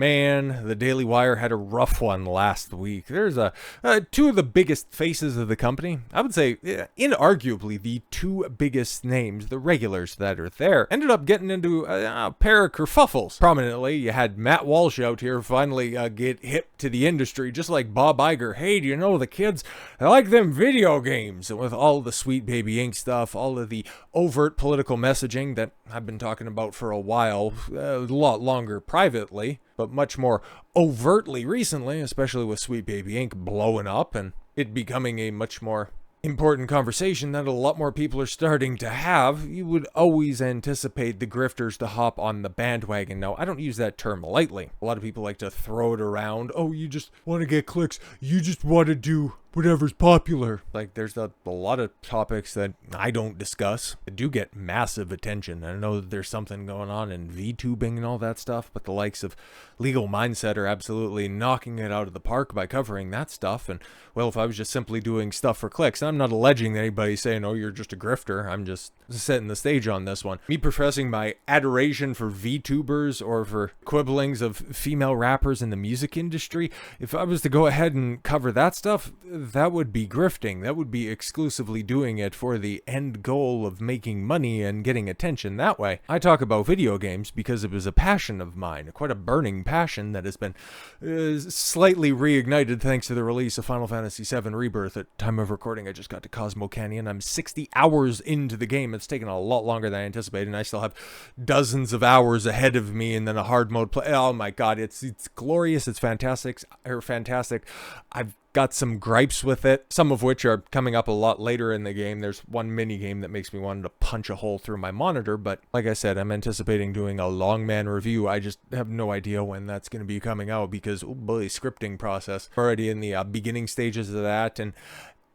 Man, the Daily Wire had a rough one last week. There's two of the biggest faces of the company. I would say, inarguably, the two biggest names, the regulars that are there, ended up getting into a pair of kerfuffles. Prominently, you had Matt Walsh out here finally get hip to the industry, just like Bob Iger. Hey, do you know the kids? I like them video games. And with all the Sweet Baby Inc. stuff, all of the overt political messaging that I've been talking about for a while, a lot longer privately, but much more overtly recently, especially with Sweet Baby Inc. blowing up and it becoming a much more important conversation that a lot more people are starting to have, you would always anticipate the grifters to hop on the bandwagon. Now, I don't use that term lightly. A lot of people like to throw it around. Oh, you just want to get clicks. You just want to do whatever's popular. Like, there's a lot of topics that I don't discuss that do get massive attention. I know that there's something going on in VTubing and all that stuff, but the likes of Legal Mindset are absolutely knocking it out of the park by covering that stuff. And, well, if I was just simply doing stuff for clicks, I'm not alleging that anybody's saying, oh, you're just a grifter. I'm just setting the stage on this one. Me professing my adoration for VTubers or for quibblings of female rappers in the music industry, if I was to go ahead and cover that stuff, that would be grifting. That would be exclusively doing it for the end goal of making money and getting attention that way. I talk about video games because it was a passion of mine, quite a burning passion that has been slightly reignited thanks to the release of Final Fantasy VII Rebirth. At time of recording, I just got to Cosmo Canyon. I'm 60 hours into the game. It's taken a lot longer than I anticipated, and I still have dozens of hours ahead of me, and then a hard mode play. Oh my god, it's glorious. It's fantastic. I've got some gripes with it, some of which are coming up a lot later in the game. There's one mini game that makes me want to punch a hole through my monitor, but like I said, I'm anticipating doing a long man review. I just have no idea when that's going to be coming out because, oh boy, scripting process. Already in the beginning stages of that, and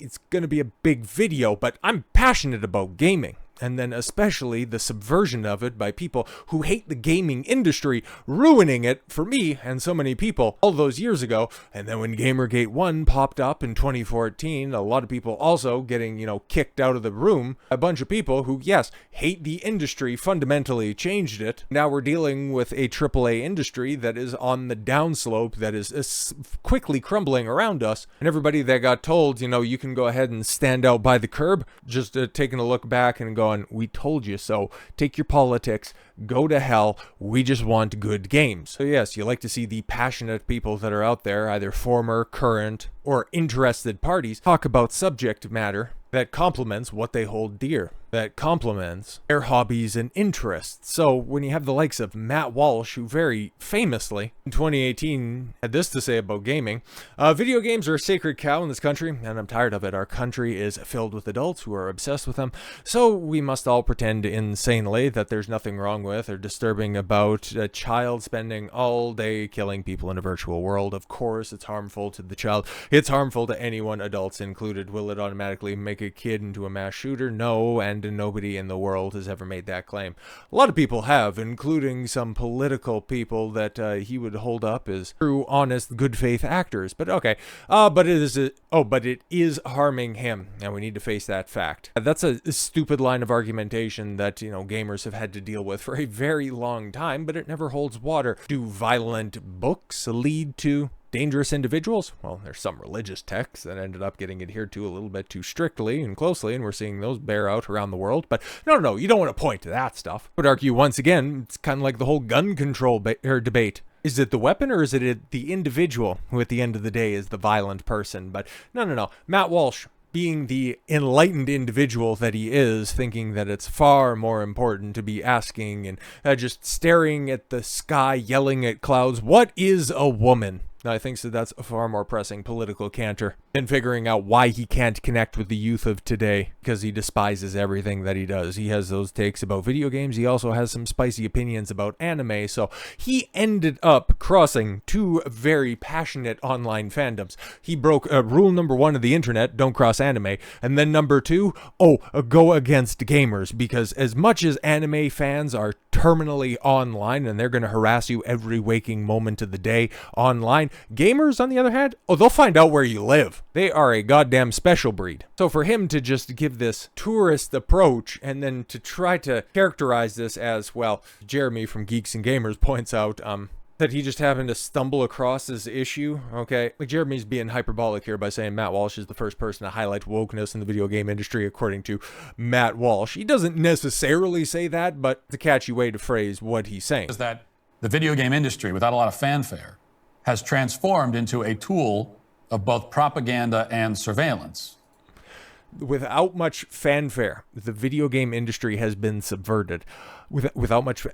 it's going to be a big video, but I'm passionate about gaming. And then especially the subversion of it by people who hate the gaming industry, ruining it for me and so many people all those years ago. And then when GamerGate 1 popped up in 2014, a lot of people also getting, kicked out of the room. A bunch of people who, yes, hate the industry, fundamentally changed it. Now we're dealing with a AAA industry that is on the downslope, that is quickly crumbling around us. And everybody that got told, you can go ahead and stand out by the curb, just taking a look back and going, we told you so. Take your politics, go to hell. We just want good games. So yes, you like to see the passionate people that are out there, either former, current, or interested parties, talk about subject matter that complements what they hold dear, that complements their hobbies and interests. So when you have the likes of Matt Walsh, who very famously in 2018 had this to say about gaming, video games are a sacred cow in this country, and I'm tired of it. Our country is filled with adults who are obsessed with them, so we must all pretend insanely that there's nothing wrong with or disturbing about a child spending all day killing people in a virtual world. Of course, it's harmful to the child. It's harmful to anyone, adults included. Will it automatically make a kid into a mass shooter? No, and nobody in the world has ever made that claim. A lot of people have, including some political people that he would hold up as true, honest, good faith actors. But okay, but it is harming him, and we need to face that fact. That's a stupid line of argumentation that gamers have had to deal with for a very long time, but it never holds water. Do violent books lead to dangerous individuals? Well, there's some religious texts that ended up getting adhered to a little bit too strictly and closely, and we're seeing those bear out around the world. But no, you don't want to point to that stuff. I would argue once again, it's kind of like the whole gun control debate. Is it the weapon or is it the individual who at the end of the day is the violent person? But no. Matt Walsh, being the enlightened individual that he is, thinking that it's far more important to be asking and just staring at the sky, yelling at clouds, what is a woman? I think that's a far more pressing political canter than figuring out why he can't connect with the youth of today because he despises everything that he does. He has those takes about video games. He also has some spicy opinions about anime. So he ended up crossing two very passionate online fandoms. He broke rule number 1 of the internet, don't cross anime. And then number 2, go against gamers, because as much as anime fans are terminally online and they're going to harass you every waking moment of the day online, gamers, on the other hand, they'll find out where you live. They are a goddamn special breed. So for him to just give this tourist approach and then to try to characterize this as, well, Jeremy from Geeks and Gamers points out, that he just happened to stumble across this issue. Okay, like Jeremy's being hyperbolic here by saying Matt Walsh is the first person to highlight wokeness in the video game industry, according to Matt Walsh. He doesn't necessarily say that, but it's a catchy way to phrase what he's saying. Is that the video game industry, without a lot of fanfare, has transformed into a tool of both propaganda and surveillance. Without much fanfare, the video game industry has been subverted. Without much...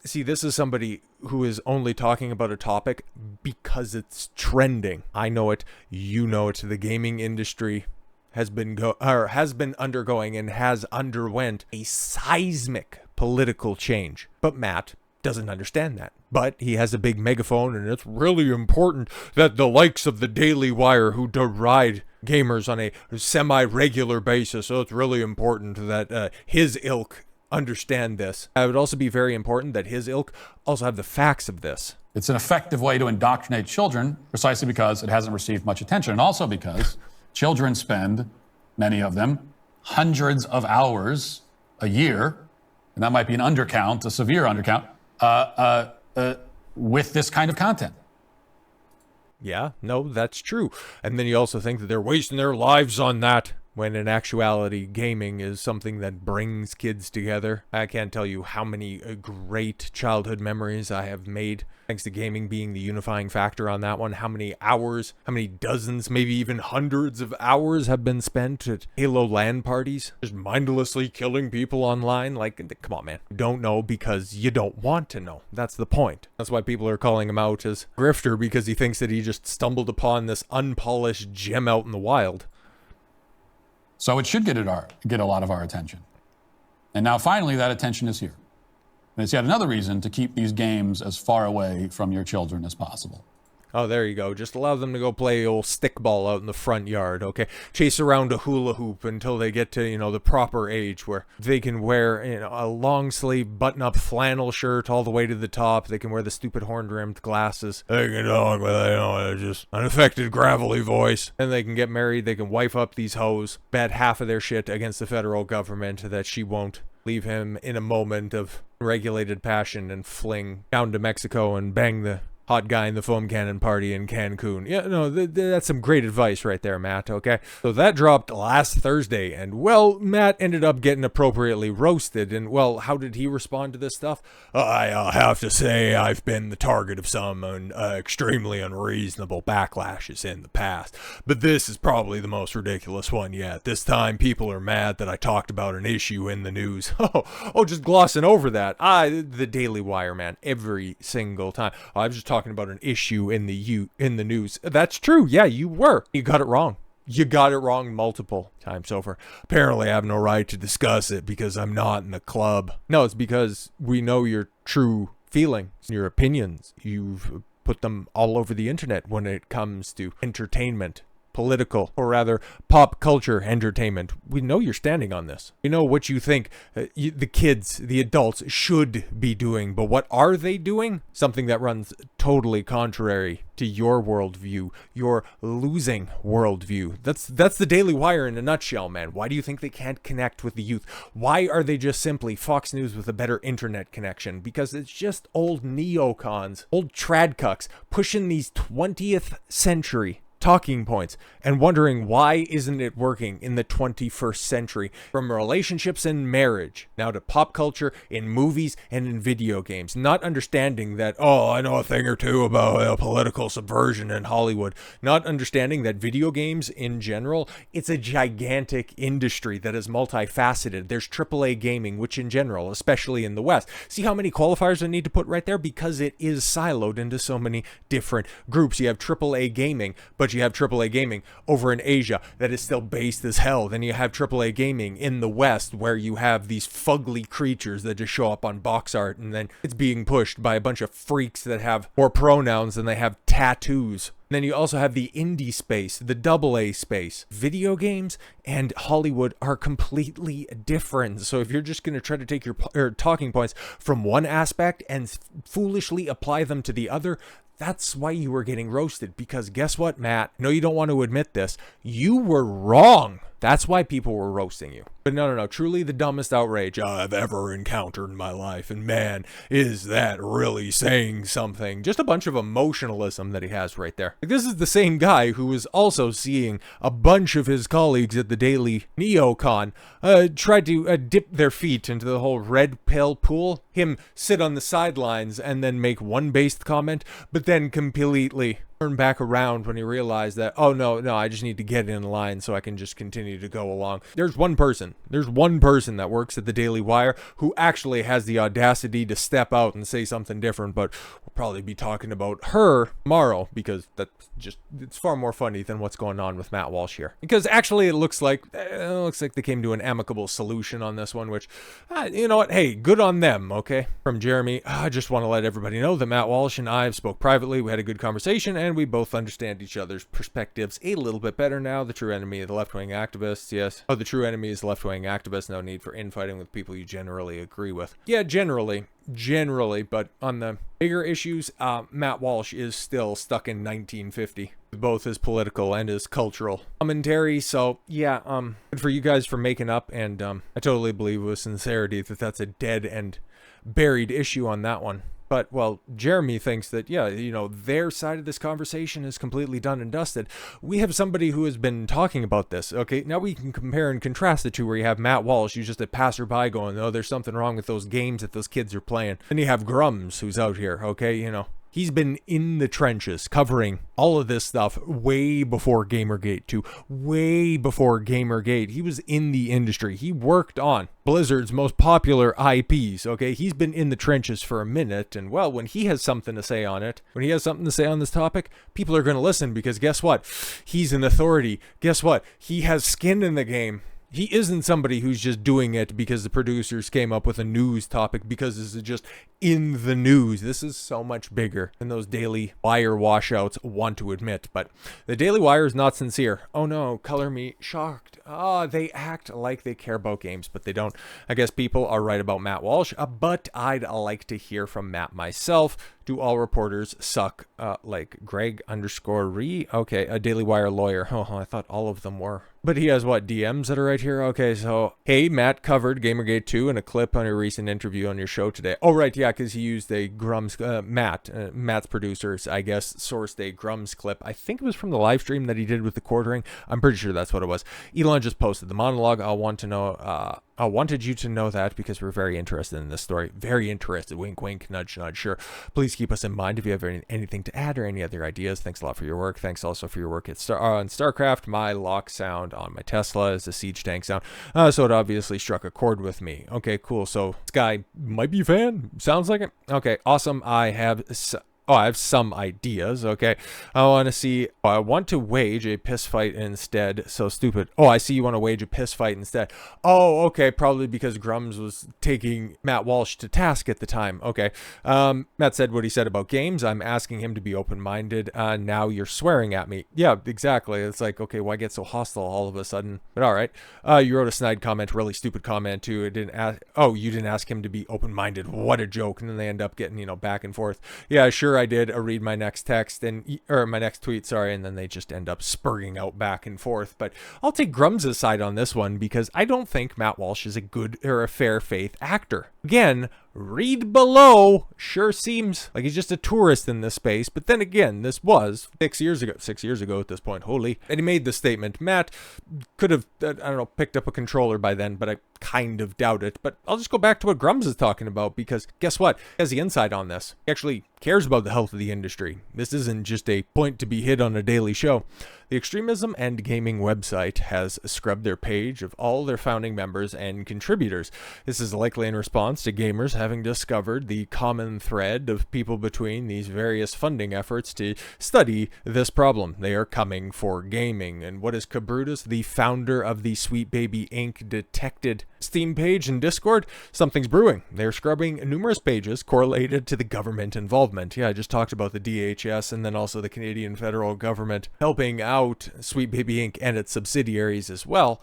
See, this is somebody who is only talking about a topic because it's trending. I know it. You know it. The gaming industry has been undergoing and has underwent a seismic political change. But Matt doesn't understand that. But he has a big megaphone, and it's really important that the likes of the Daily Wire, who deride gamers on a semi-regular basis, so it's really important that his ilk understand this. It would also be very important that his ilk also have the facts of this. It's an effective way to indoctrinate children precisely because it hasn't received much attention, and also because children spend, many of them, hundreds of hours a year, and that might be an undercount, a severe undercount, with this kind of content. Yeah, no, that's true. And then you also think that they're wasting their lives on that, when in actuality, gaming is something that brings kids together. I can't tell you how many great childhood memories I have made, thanks to gaming being the unifying factor on that one. How many hours, how many dozens, maybe even hundreds of hours have been spent at Halo LAN parties, just mindlessly killing people online. Like, come on, man. You don't know because you don't want to know. That's the point. That's why people are calling him out as grifter, because he thinks that he just stumbled upon this unpolished gem out in the wild. So it should get a lot of our attention. And now finally that attention is here. And it's yet another reason to keep these games as far away from your children as possible. Oh, there you go. Just allow them to go play old stickball out in the front yard, okay? Chase around a hula hoop until they get to, the proper age where they can wear, a long sleeve button-up flannel shirt all the way to the top. They can wear the stupid horn-rimmed glasses. They can talk with, just an affected gravelly voice. And they can get married. They can wife up these hoes, bet half of their shit against the federal government that she won't leave him in a moment of regulated passion and fling down to Mexico and bang the hot guy in the foam cannon party in Cancun. Yeah, no, that's some great advice right there, Matt, okay? So that dropped last Thursday, and, well, Matt ended up getting appropriately roasted, and, well, how did he respond to this stuff? I have to say I've been the target of some extremely unreasonable backlashes in the past, but this is probably the most ridiculous one yet. This time, people are mad that I talked about an issue in the news. Just glossing over that. The Daily Wire, man, every single time. I was just talking about an issue in the news. That's true. Yeah, you were. You got it wrong. You got it wrong multiple times over. Apparently, I have no right to discuss it because I'm not in the club. No, it's because we know your true feelings, your opinions. You've put them all over the internet when it comes to entertainment, political, or rather pop culture entertainment. We know you're standing on this. We know what you think the kids, the adults should be doing, but what are they doing? Something that runs totally contrary to your worldview, your losing worldview. That's the Daily Wire in a nutshell, man. Why do you think they can't connect with the youth? Why are they just simply Fox News with a better internet connection? Because it's just old neocons, old tradcucks pushing these 20th century talking points and wondering why isn't it working in the 21st century, from relationships and marriage now to pop culture in movies and in video games, not understanding that, I know a thing or two about political subversion in Hollywood, not understanding that video games in general, it's a gigantic industry that is multifaceted. There's AAA gaming, which in general, especially in the West, see how many qualifiers I need to put right there? Because it is siloed into so many different groups. You have AAA gaming, but you have AAA gaming over in Asia that is still based as hell. Then you have AAA gaming in the West where you have these fugly creatures that just show up on box art, and then it's being pushed by a bunch of freaks that have more pronouns than they have tattoos. And then you also have the indie space, the AA space. Video games and Hollywood are completely different. So if you're just going to try to take your talking points from one aspect and foolishly apply them to the other, that's why you were getting roasted. Because guess what, Matt? No, you don't want to admit this. You were wrong. That's why people were roasting you. But no, truly the dumbest outrage I've ever encountered in my life. And man, is that really saying something. Just a bunch of emotionalism that he has right there. Like, this is the same guy who was also seeing a bunch of his colleagues at the daily NeoCon try to dip their feet into the whole red pill pool. Him sit on the sidelines and then make one based comment, but then completely turn back around when he realized that, oh no, I just need to get in line so I can just continue to go along. There's one person that works at the Daily Wire who actually has the audacity to step out and say something different, but we'll probably be talking about her tomorrow because it's far more funny than what's going on with Matt Walsh here. Because actually it looks like they came to an amicable solution on this one, which, you know what, hey, good on them, okay? From Jeremy, I just want to let everybody know that Matt Walsh and I have spoke privately. We had a good conversation and we both understand each other's perspectives a little bit better now. The true enemy of the left-wing activists, yes. Oh, the true enemy is left-wing activists. No need for infighting with people you generally agree with. Yeah, generally, but on the bigger issues, Matt Walsh is still stuck in 1950. Both his political and his cultural commentary. So yeah, good for you guys for making up, and I totally believe with sincerity that that's a dead and buried issue on that one. But, well, Jeremy thinks that, yeah, you know, their side of this conversation is completely done and dusted. We have somebody who has been talking about this, okay? Now we can compare and contrast the two, where you have Matt Walsh, who's just a passerby going, oh, there's something wrong with those games that those kids are playing. Then you have Grums, who's out here, okay, you know. He's been in the trenches covering all of this stuff way before GamerGate too. Way before GamerGate. He was in the industry. He worked on Blizzard's most popular IPs, okay? He's been in the trenches for a minute, and well, when he has something to say on it, when he has something to say on this topic, people are going to listen because guess what? He's an authority. Guess what? He has skin in the game. He isn't somebody who's just doing it because the producers came up with a news topic because this is just in the news. This is so much bigger than those Daily Wire washouts want to admit. But the Daily Wire is not sincere. Oh no, color me shocked. They act like they care about games, but they don't. I guess people are right about Matt Walsh, but I'd like to hear from Matt myself. Do all reporters suck? Like Greg_Ree? Okay, a Daily Wire lawyer. Oh, I thought all of them were. But he has what, DMs that are right here? Okay, so, hey, Matt covered GamerGate 2 in a clip on a recent interview on your show today. Oh, right, yeah, because he used a Grums, Matt's producers, I guess, sourced a Grums clip. I think it was from the live stream that he did with the quartering. I'm pretty sure that's what it was. Elon just posted the monologue. I wanted you to know that because we're very interested in this story. Very interested. Wink, wink, nudge, nudge. Sure. Please keep us in mind if you have anything to add or any other ideas. Thanks a lot for your work. Thanks also for your work at on StarCraft. My lock sound on my Tesla is a siege tank sound. So it obviously struck a chord with me. Okay, cool. So this guy might be a fan. Sounds like it. Okay, awesome. I have some ideas, okay? I want to wage a piss fight instead. So stupid. Oh, I see you want to wage a piss fight instead. Oh, okay, probably because Grums was taking Matt Walsh to task at the time. Okay. Matt said what he said about games. I'm asking him to be open-minded. Now you're swearing at me. Yeah, exactly. It's like, okay, why get so hostile all of a sudden? But all right. You wrote a snide comment, really stupid comment too. You didn't ask him to be open-minded. What a joke. And then they end up getting, back and forth. Yeah, sure. I did read my next text or my next tweet, sorry, and then they just end up spurring out back and forth. But I'll take Grums' side on this one because I don't think Matt Walsh is a good or a fair faith actor. Again, read below. Sure seems like he's just a tourist in this space, but then again, this was 6 years ago at this point, holy. And he made the statement. Matt could have, picked up a controller by then, but I kind of doubt it. But I'll just go back to what Grums is talking about because guess what? He has the insight on this. He actually cares about the health of the industry. This isn't just a point to be hit on a daily show. The Extremism and Gaming website has scrubbed their page of all their founding members and contributors. This is likely in response to gamers having discovered the common thread of people between these various funding efforts to study this problem. They are coming for gaming. And what is Cabrutus, the founder of the Sweet Baby Inc. detected Steam page and Discord? Something's brewing. They're scrubbing numerous pages correlated to the government involvement. Yeah, I just talked about the DHS and then also the Canadian federal government helping out Sweet Baby Inc. and its subsidiaries as well.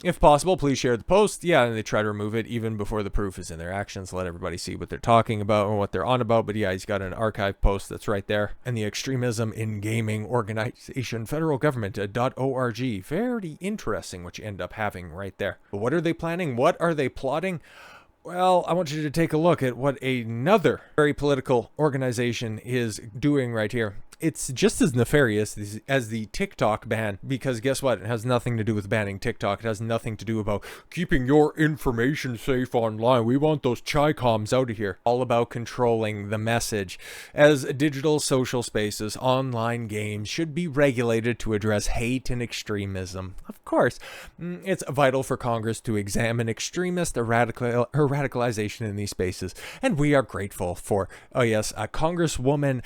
If possible, please share the post. Yeah, and they try to remove it even before the proof is in their actions. Let everybody see what they're talking about or what they're on about. But yeah, he's got an archive post that's right there. And the extremism in gaming organization, federalgovernment.org. Very interesting what you end up having right there. But what are they planning? What are they plotting? Well, I want you to take a look at what another very political organization is doing right here. It's just as nefarious as the TikTok ban, because guess what? It has nothing to do with banning TikTok. It has nothing to do about keeping your information safe online. We want those Chi-Coms out of here. All about controlling the message. As digital social spaces, online games should be regulated to address hate and extremism. Of course, it's vital for Congress to examine extremist or radicalization in these spaces. And we are grateful for, Congresswoman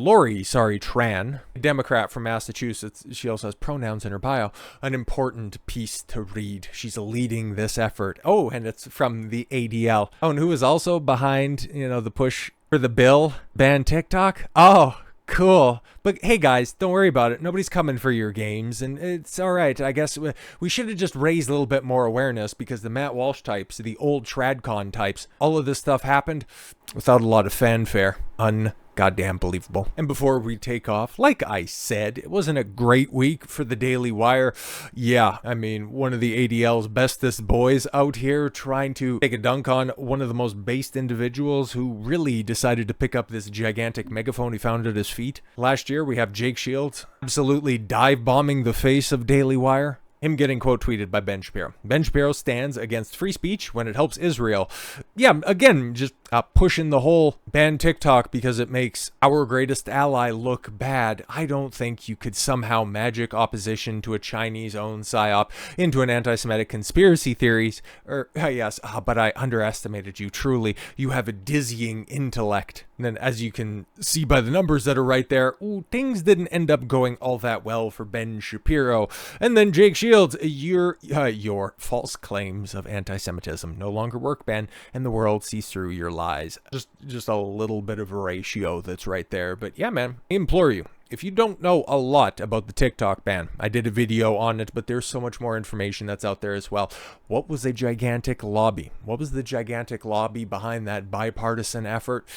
Lori Tran, a Democrat from Massachusetts. She also has pronouns in her bio. An important piece to read. She's leading this effort. Oh, and it's from the ADL. Oh, and who is also behind, the push for the bill, ban TikTok? Oh, cool. But hey guys, don't worry about it. Nobody's coming for your games, and it's all right. I guess we should have just raised a little bit more awareness, because the Matt Walsh types, the old TradCon types, all of this stuff happened without a lot of fanfare. Goddamn believable. And before we take off, like I said, it wasn't a great week for the Daily Wire. Yeah, I mean, one of the ADL's bestest boys out here trying to take a dunk on one of the most based individuals who really decided to pick up this gigantic megaphone he found at his feet. Last year, we have Jake Shields absolutely dive bombing the face of Daily Wire. Him getting quote tweeted by Ben Shapiro. Ben Shapiro stands against free speech when it helps Israel. Yeah, again, just pushing the whole ban TikTok because it makes our greatest ally look bad. I don't think you could somehow magic opposition to a Chinese-owned psyop into an anti-Semitic conspiracy theories. But I underestimated you, truly. You have a dizzying intellect. And then, as you can see by the numbers that are right there, things didn't end up going all that well for Ben Shapiro. And then Jake Shields, your false claims of anti-Semitism no longer work, Ben, and the world sees through your lies. Just a little bit of a ratio that's right there. But yeah, man, I implore you, if you don't know a lot about the TikTok ban, I did a video on it, but there's so much more information that's out there as well. What was a gigantic lobby? What was the gigantic lobby behind that bipartisan effort?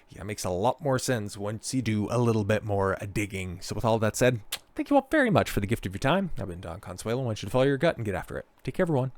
Yeah, it makes a lot more sense once you do a little bit more digging. So with all that said, thank you all very much for the gift of your time. I've been Don Consuelo. I want you to follow your gut and get after it. Take care, everyone.